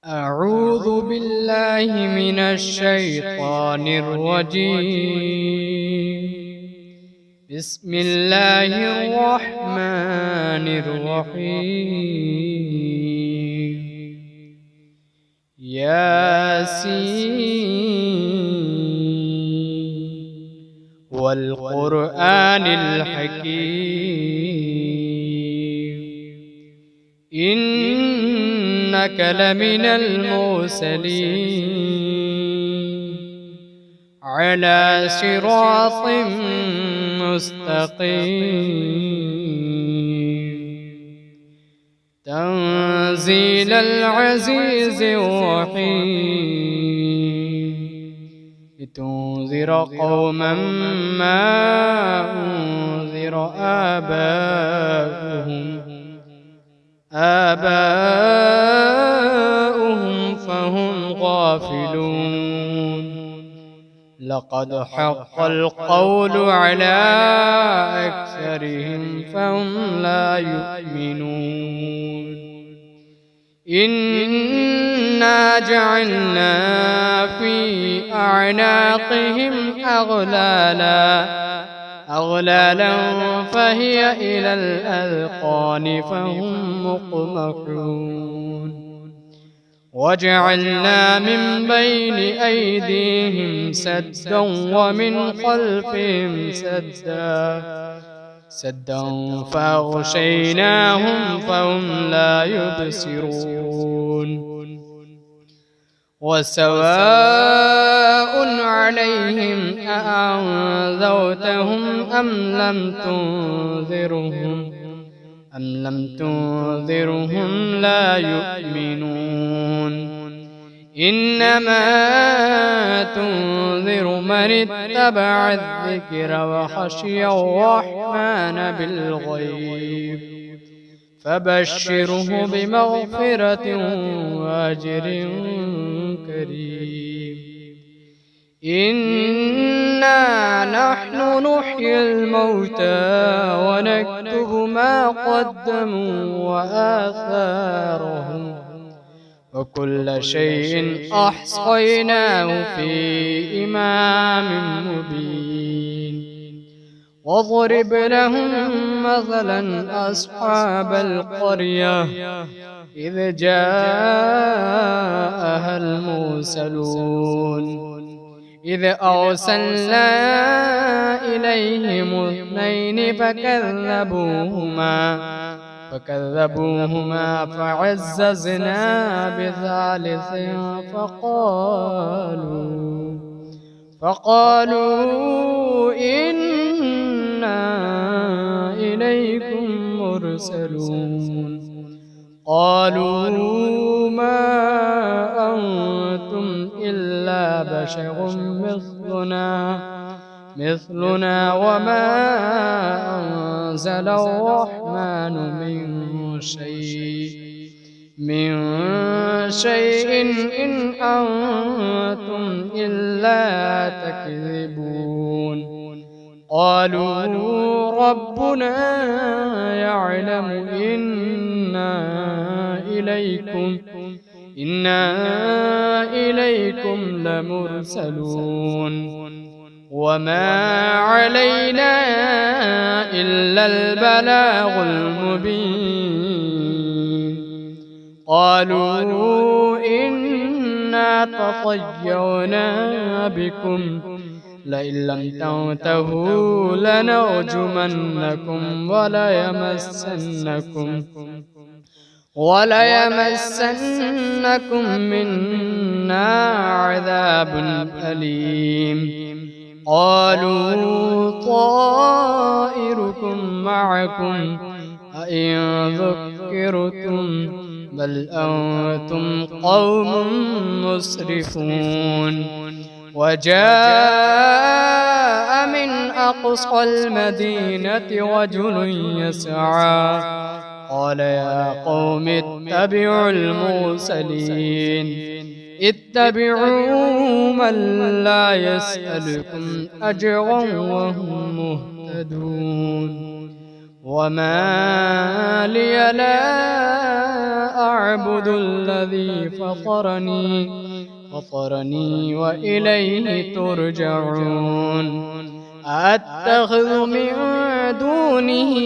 أعوذ بالله من الشيطان الرجيم. بسم الله الرحمن الرحيم. ياسين والقرآن الحكيم إنك لمن المرسلين على صراط مستقيم تنزيل العزيز الرحيم لتنذر قوما ما أنذر آباؤهم فهم غافلون. لقد حق القول على أكثرهم فهم لا يؤمنون. إنا جعلنا في أعناقهم أغلالا فهي إلى الأذقان فهم مقمحون. وجعلنا من بين أيديهم سدا ومن خلفهم سدا فأغشيناهم فهم لا يبصرون. وسواء عليهم أأنذرتهم أم لم تنذرهم لا يؤمنون. إنما تنذر من اتبع الذكر وخشي الرحمن بالغيب فبشره بمغفرة وأجر كريم. إنا نحن نحيي الموتى ونكتب ما قدموا وآثارهم وكل شيء أحصيناه في إمام مبين. واضرب لهم مثلا أصحاب القرية إذ جاءها المرسلون إذ أرسلنا إليهم اثنين فكذبوهما فعززنا بثالث فقالوا إنا إليكم مرسلون. قالوا ما أنتم إلا بشر مثلنا وما أنزل الرحمن من شيء إن أنتم إلا تكذبون. قالوا ربنا يعلم إنا إليكم لمرسلون وما علينا إلا البلاغ المبين. قالوا إنا تطيرنا بكم لئن لم تنتهوا لنرجمنكم وليمسنكم منا عذاب أليم. قالوا طائركم معكم أئن ذكرتم بل أنتم قوم مسرفون. وجاء من أقصى المدينة رجل يسعى قال يا قوم اتبعوا المرسلين اتبعوا من لا يسألكم أجرا وهم مهتدون. وما لي لا أعبد الذي فطرني وإليه ترجعون أتخذ من دونه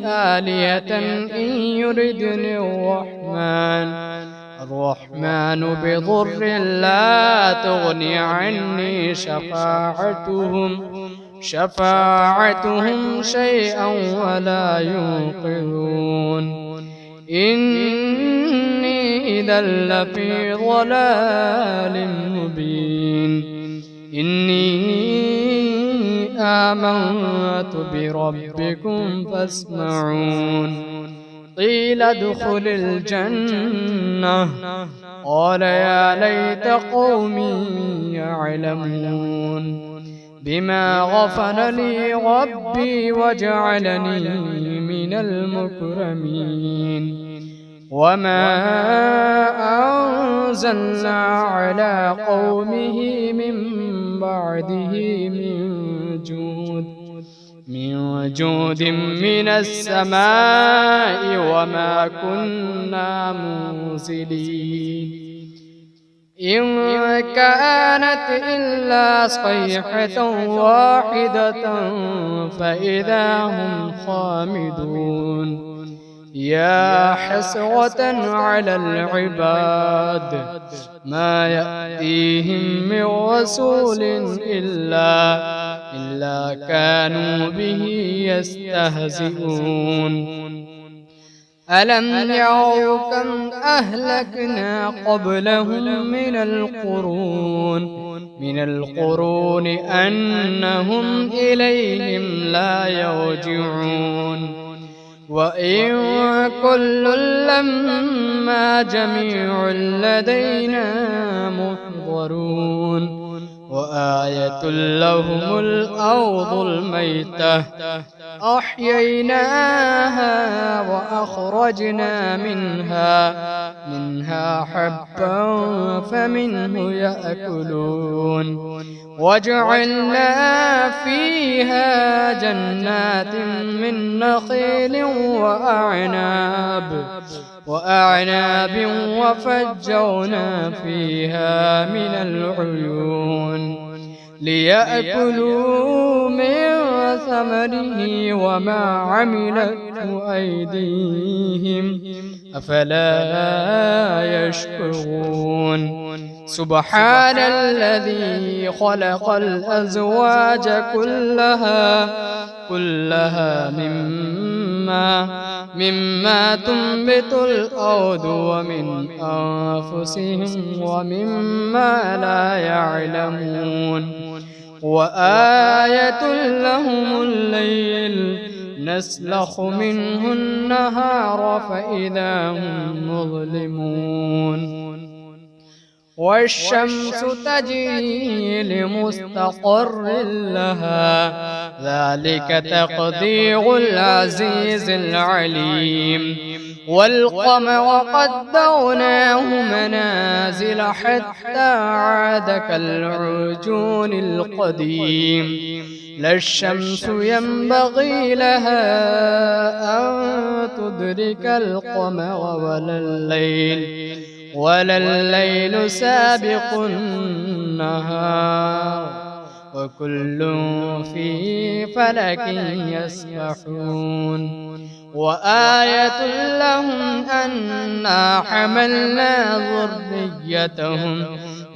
آلهة إن يردني الرحمن بضر لا تغني عني شفاعتهم شيئا ولا ينقذون إني إذا لفي ضلال مبين إني آمنت بربكم فاسمعون قيل ادخل الجنة قال يا ليت قومي يعلمون بما غفر لي ربي وجعلني من المكرمين وما أنزلنا على قومه من بعده من جود من السماء وما كنا منزلين إن كانت إلا صيحة واحدة فإذا هم خامدون يا حسرة على العباد ما يأتيهم من رسول إلا كانوا به يستهزئون ألم يروا كم أهلكنا قبلهم من القرون أنهم إليهم لا يرجعون وإن كل لما جميع لدينا محضرون وآية لهم الأرض الميتة أحييناها وأخرجنا منها حبا فمنه يأكلون وجعلنا فيها جنات من نخيل وأعناب وفجرنا فيها من العيون ليأكلوا من ثمره وما عملته أيديهم أفلا يشكرون سبحان الذي خلق الأزواج كلها مما تنبت الأرض ومن أنفسهم ومما لا يعلمون وآية لهم الليل نسلخ منه النهار فإذا هم مظلمون والشمس تجري لمستقر لها ذلك تقدير العزيز العليم والقمر قدرناه منازل حتى عاد كالعرجون القديم لا الشمس ينبغي لها أن تدرك القمر ولا الليل سابق النهار وكل في فلك يسبحون وآية لهم أنا حملنا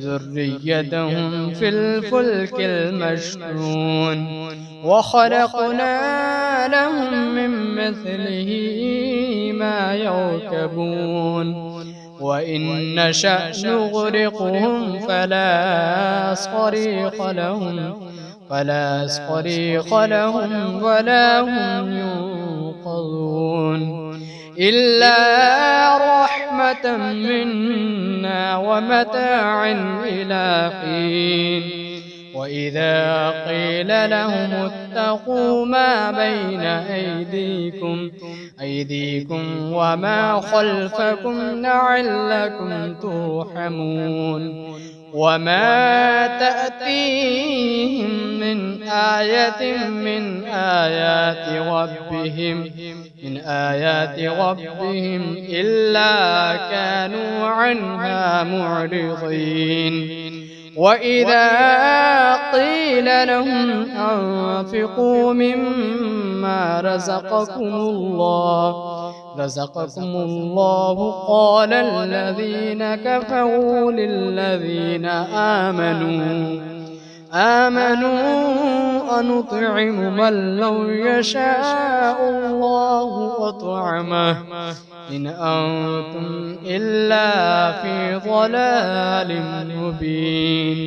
ذريتهم في الفلك المشحون وخلقنا لهم من مثله ما يركبون وإن نشأ نغرقهم فلا صريخ لهم ولا هم ينقذون إلا رحمة منا ومتاعا إلى حين وإذا قيل لهم اتقوا ما بين أيديكم وما خلفكم لعلكم ترحمون وما تأتيهم من آية من آيات ربهم إلا كانوا عنها معرضين. وإذا قيل لهم أنفقوا مما رزقكم الله قال الذين كفروا للذين آمنوا أنطعم من لو يشاء الله أطعمه إن أنتم إلا في ضلال مبين.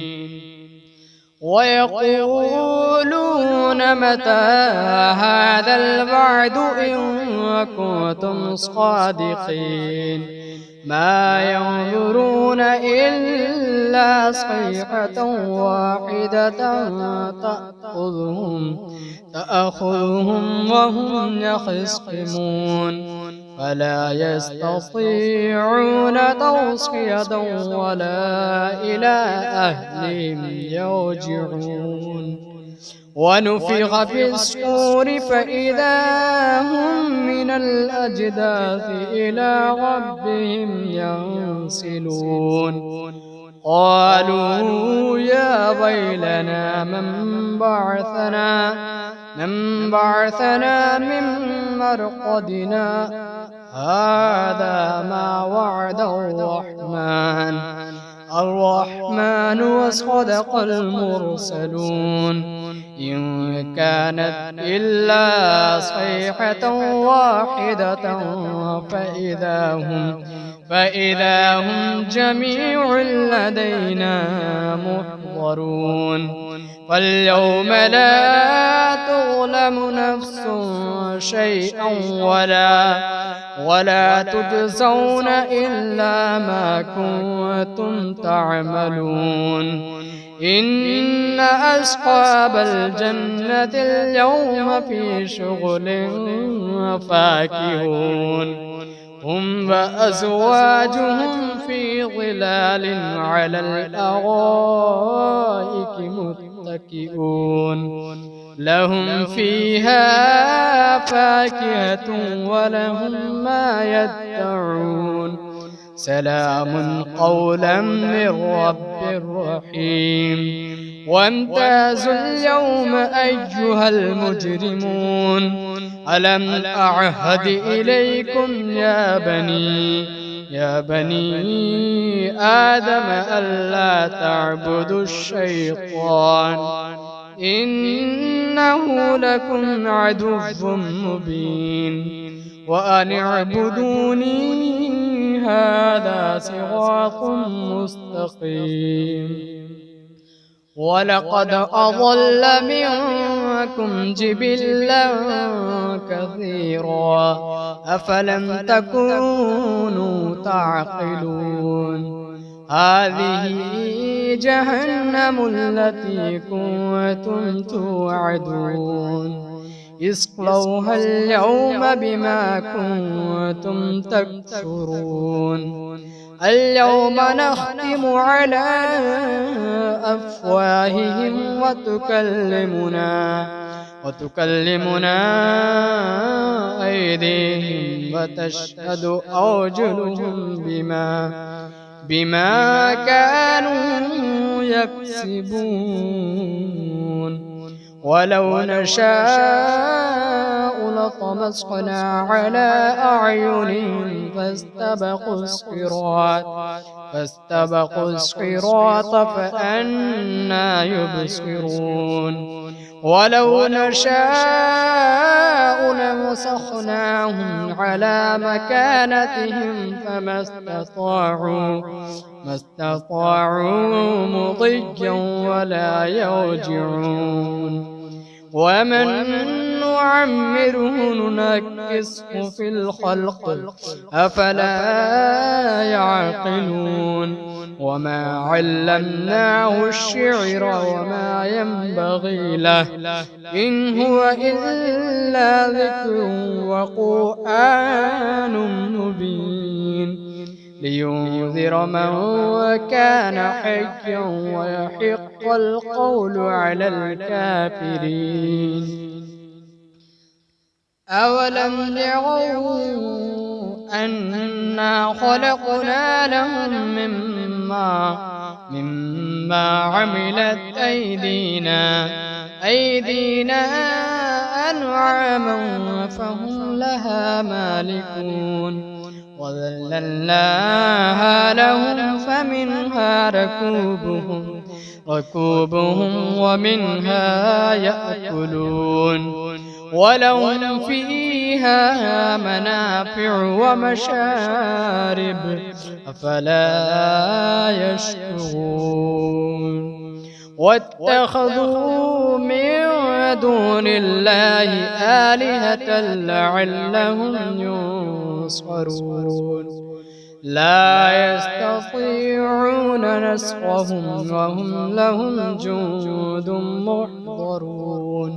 ويقولون متى هذا الوعد إن كنتم صادقين ما ينظرون إلا صيحة واحدة تأخذهم وهم يخصمون فلا يستطيعون توصية ولا إلى أهلهم يرجعون. ونفخ في الصور فإذا هم من الأجداث إلى ربهم ينسلون. قالوا يا ويلنا من بعثنا من مرقدنا هذا ما وعد الرحمن وصدق المرسلون إن كانت إلا صيحة واحدة فإذا هم جميع لدينا محضرون. فاليوم لا تظلم نفس شيئا ولا تجزون إلا ما كنتم تعملون. إن أصحاب الجنة اليوم في شغل فاكهون هم وأزواجهم في ظلال على الأرائك متكئون لهم فيها فاكهة ولهم ما يدعون سلام قولا من رب رحيم. وامتازوا اليوم أيها المجرمون ألم أعهد إليكم يا بني آدم ألا تعبدوا الشيطان إنه لكم عدو مبين وأن اعبدوني هذا صراط مستقيم. ولقد أضل منكم جبلا كثيرا أفلم تكونوا تعقلون. هذه جهنم التي كنتم توعدون اصلوها اليوم بما كنتم تكفرون. اليوم نختم على أفواههم وتكلمنا أيديهم وتشهد أرجلهم بما كانوا يكسبون. ولو نشاء لطمسنا على أعينهم فاستبقوا الصراط فأنى يبصرون. ولو نشاء لمسخناهم على مكانتهم فما استطاعوا مضيا ولا يرجعون. ومن نعمره ننكسه في الخلق أفلا يعقلون. وما علمناه الشعر وما ينبغي له إن هو إلا ذكر وقرآن مبين. لينذر من كان حيا ويحق القول على الكافرين. أولم يروا أنا خلقنا لهم مما عملت أيدينا أنعاما فهم لها مالكون وذللناها لهم فمنها ركوبهم ومنها يأكلون ولهم فيها منافع ومشارب أفلا يشكرون. واتخذوا من دون الله آلهة لعلهم ينصرون لا يستطيعون نصرهم وهم لهم جند محضرون.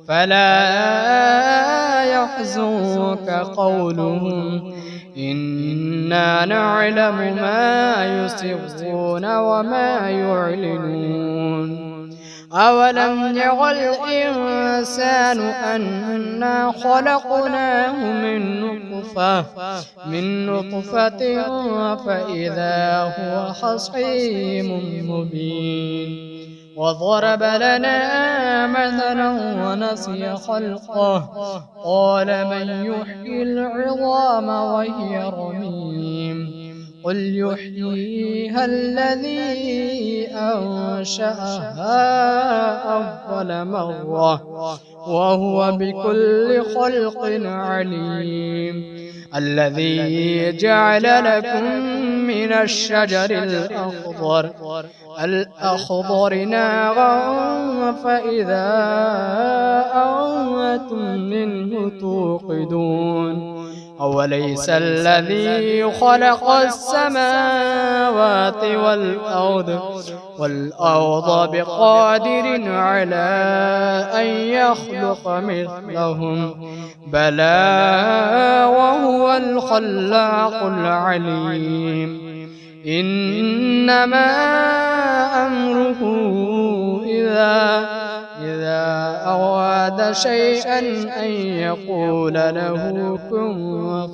فلا يحزنك قولهم إنا نعلم ما يسرون وما يعلنون. أولم ير الإنسان أنا خلقناه من نطفة فإذا هو خصيم مبين. وضرب لنا مثلا ونسي خلقه قال من يحيي العظام وهي رميم قل يحييها الذي أنشأها أول مرة وهو بكل خلق عليم. الذي جعل لكم من الشجر الأخضر نارا فإذا أنتم منه توقدون. أوليس الذي خلق السماوات والأرض بقادر على أن يخلق مثلهم بلى وهو الخلاق العليم. إنما أمره إذا أراد شيئا أن يقول له كن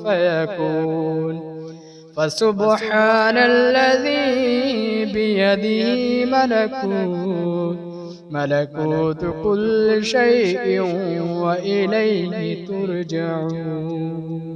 فيكون. فسبحان الذي بيده ملكوت كل شيء وإليه ترجعون.